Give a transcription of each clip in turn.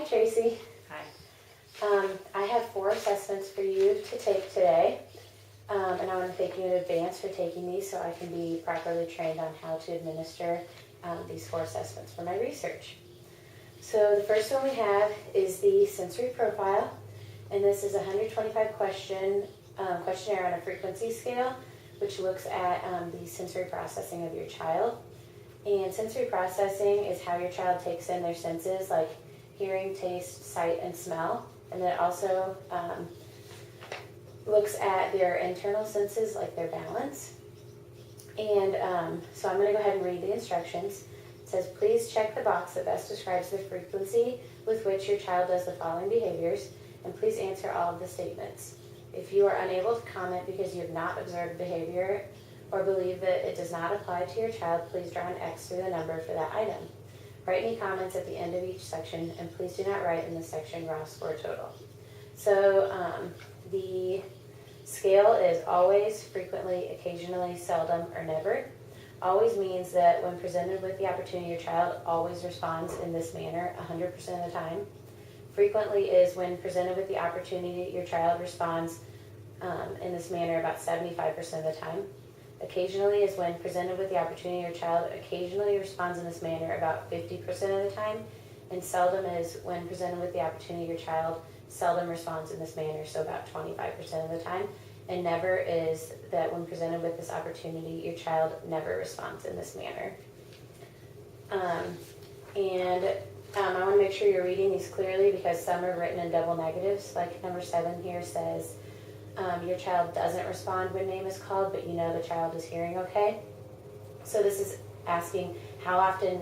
Tracy. Hi. I have 4 assessments for you to take today, and I want to thank you in advance for taking these so I can be properly trained on how to administer these 4 assessments for my research. So the first one we have is the sensory profile, and this is a 125 question questionnaire on a frequency scale, which looks at the sensory processing of your child. And sensory processing is how your child takes in their senses, like hearing, taste, sight, and smell. And then it also looks at their internal senses, like their balance. And so I'm going to go ahead and read the instructions. It says, please check the box that best describes the frequency with which your child does the following behaviors, and please answer all of the statements. If you are unable to comment because you have not observed behavior or believe that it does not apply to your child, please draw an X through the number for that item. Write any comments at the end of each section, and please do not write in this section raw score total. So the scale is always, frequently, occasionally, seldom, or never. Always means that when presented with the opportunity, your child always responds in this manner 100% of the time. Frequently is when presented with the opportunity, your child responds in this manner about 75% of the time. Occasionally is when presented with the opportunity, your child occasionally responds in this manner about 50% of the time. And seldom is when presented with the opportunity, your child seldom responds in this manner, so about 25% of the time. And never is that when presented with this opportunity, your child never responds in this manner. I want to make sure you're reading these clearly because some are written in double negatives. Like number 7 here says, your child doesn't respond when name is called, but you know the child is hearing okay. So this is asking how often,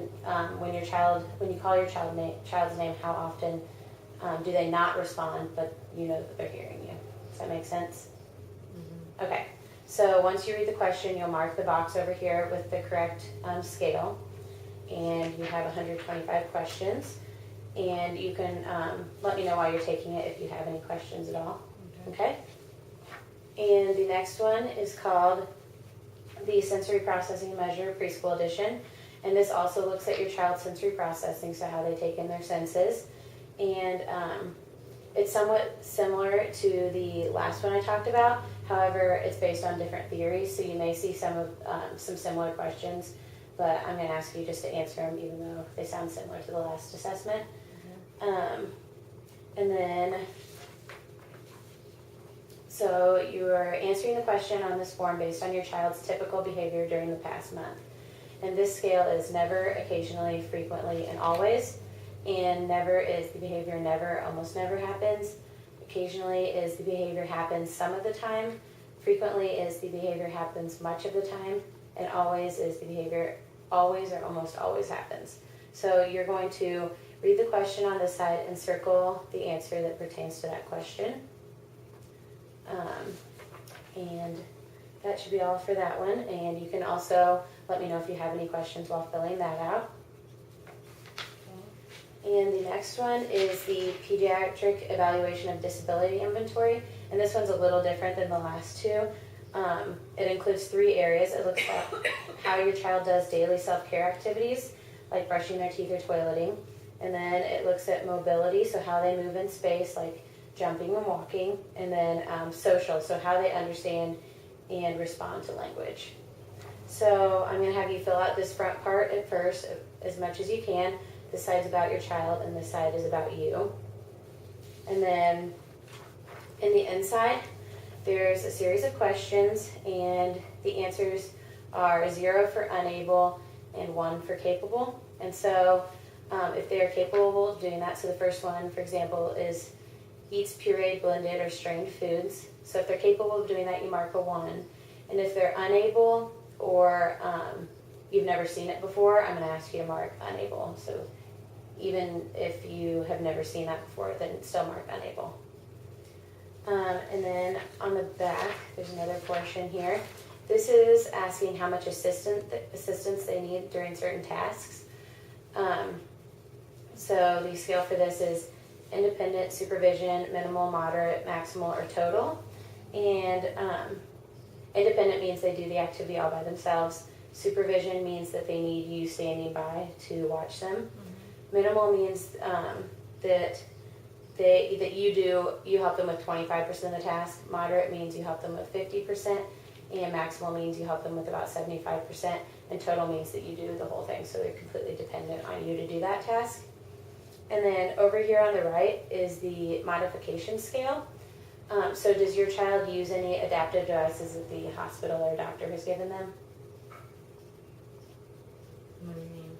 when you call your child's name, how often do they not respond, but you know that they're hearing you. Does that make sense? Mm-hmm. Okay. So once you read the question, you'll mark the box over here with the correct scale, and you have 125 questions. And you can let me know while you're taking it if you have any questions at all. Okay? And the next one is called the Sensory Processing Measure Preschool Edition. And this also looks at your child's sensory processing, so how they take in their senses. And it's somewhat similar to the last one I talked about. However, it's based on different theories, so you may see some similar questions, but I'm going to ask you just to answer them even though they sound similar to the last assessment. And then, so you are answering the question on this form based on your child's typical behavior during the past month. And this scale is never, occasionally, frequently, and always. And never is the behavior never, almost never happens. Occasionally is the behavior happens some of the time. Frequently is the behavior happens much of the time. And always is the behavior always or almost always happens. So you're going to read the question on this side and circle the answer that pertains to that question. And that should be all for that one. And you can also let me know if you have any questions while filling that out. And the next one is the Pediatric Evaluation of Disability Inventory. And this one's a little different than the last 2. It includes 3 areas. It looks at how your child does daily self-care activities, like brushing their teeth or toileting. And then it looks at mobility, so how they move in space, like jumping and walking. And then social, so how they understand and respond to language. So I'm going to have you fill out this front part at first, as much as you can. This side's about your child, and this side is about you. And then in the inside, there's a series of questions, and the answers are 0 for unable and 1 for capable. And so if they are capable of doing that, so the first one, for example, is eats pureed, blended, or strained foods. So if they're capable of doing that, you mark a 1. And if they're unable or you've never seen it before, I'm going to ask you to mark unable. So even if you have never seen that before, then still mark unable. And then on the back, there's another portion here. This is asking how much assistance they need during certain tasks. So the scale for this is independent, supervision, minimal, moderate, maximal, or total. And independent means they do the activity all by themselves. Supervision means that they need you standing by to watch them. Mm-hmm. Minimal means that you help them with 25% of the task. Moderate means you help them with 50%, and maximal means you help them with about 75%, and total means that you do the whole thing, so they're completely dependent on you to do that task. And then over here on the right is the modification scale. So does your child use any adaptive devices that the hospital or doctor has given them? What do you mean?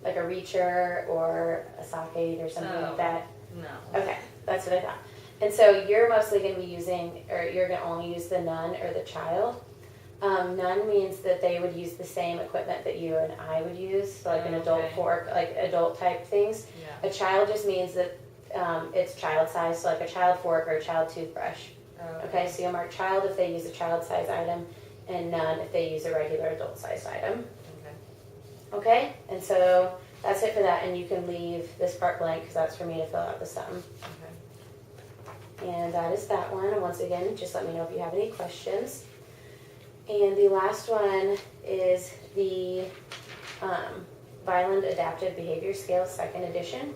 Like a reacher or a sock aid or something like that? No. Okay, that's what I thought. And so you're mostly going to be using, or you're going to only use the nun or the child. Nun means that they would use the same equipment that you and I would use, so like an adult Okay. fork, like adult type things. Yeah. A child just means that it's child size, so like a child fork or a child toothbrush. Okay, so you'll mark child if they use a child size item, and nun if they use a regular adult size item. Okay. Okay, and so that's it for that, and you can leave this part blank because that's for me to fill out the sum. Okay. And that is that one. And once again, just let me know if you have any questions. And the last one is the Vineland Adaptive Behavior Scale, 2nd edition.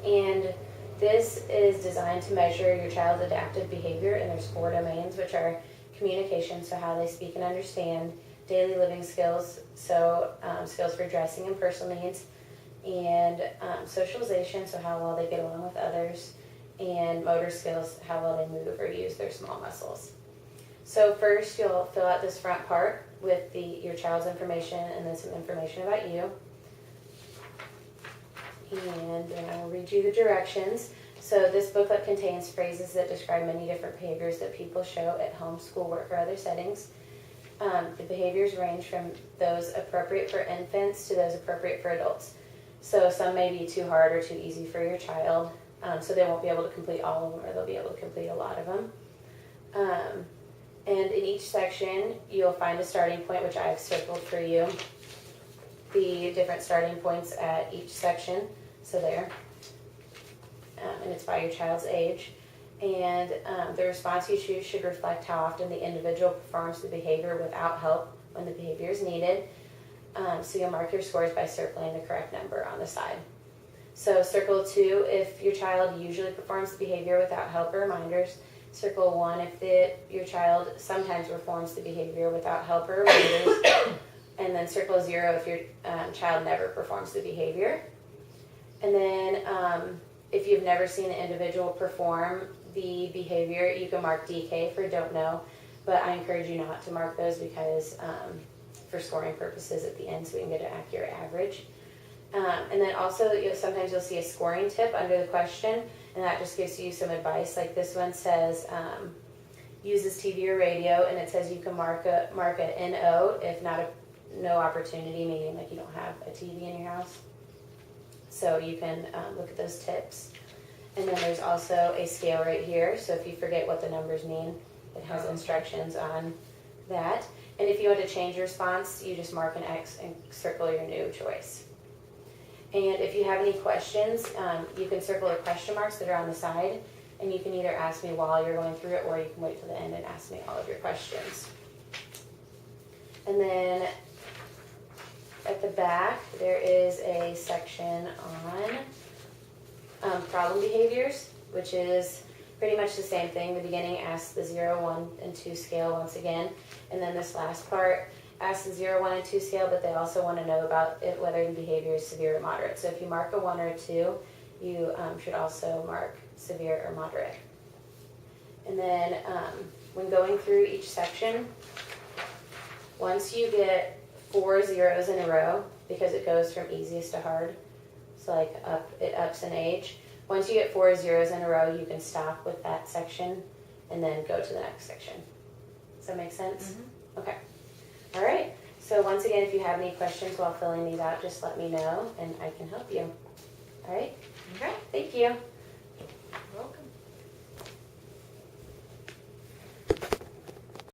And this is designed to measure your child's adaptive behavior, and there's 4 domains, which are communication, so how they speak and understand, daily living skills, so skills for dressing and personal needs, and socialization, so how well they get along with others, and motor skills, how well they move or use their small muscles. So first you'll fill out this front part with your child's information and then some information about you. And then I will read you the directions. So this booklet contains phrases that describe many different behaviors that people show at home, school, work, or other settings. The behaviors range from those appropriate for infants to those appropriate for adults. So some may be too hard or too easy for your child, so they won't be able to complete all of them, or they'll be able to complete a lot of them. And in each section, you'll find a starting point, which I've circled for you. The different starting points at each section, so there. And it's by your child's age. And the response you choose should reflect how often the individual performs the behavior without help when the behavior is needed. So you'll mark your scores by circling the correct number on the side. So circle 2 if your child usually performs the behavior without help or reminders. Circle 1 if your child sometimes performs the behavior without help or reminders. And then circle 0 if your child never performs the behavior. And then if you've never seen an individual perform the behavior, you can mark DK for don't know, but I encourage you not to mark those because for scoring purposes at the end so we can get an accurate average. And then also sometimes you'll see a scoring tip under the question, and that just gives you some advice. Like this one says, uses TV or radio, and it says you can mark a NO if not no opportunity, meaning like you don't have a TV in your house. So you can look at those tips. And then there's also a scale right here, so if you forget what the numbers mean, it has instructions on that. And if you want to change your response, you just mark an X and circle your new choice. And if you have any questions, you can circle the question marks that are on the side, and you can either ask me while you're going through it, or you can wait till the end and ask me all of your questions. And then at the back, there is a section on problem behaviors, which is pretty much the same thing. The beginning asks the 0, 1, and 2 scale once again, and then this last part asks the 0, 1, and 2 scale, but they also want to know about whether the behavior is severe or moderate. So if you mark a 1 or a 2, you should also mark severe or moderate. And then when going through each section, once you get 4 zeros in a row, because it goes from easiest to hard, so like it ups in age. Once you get 4 zeros in a row, you can stop with that section and then go to the next section. Does that make sense? Mm-hmm. Okay. All right. So once again, if you have any questions while filling these out, just let me know and I can help you. All right? Okay. Thank you.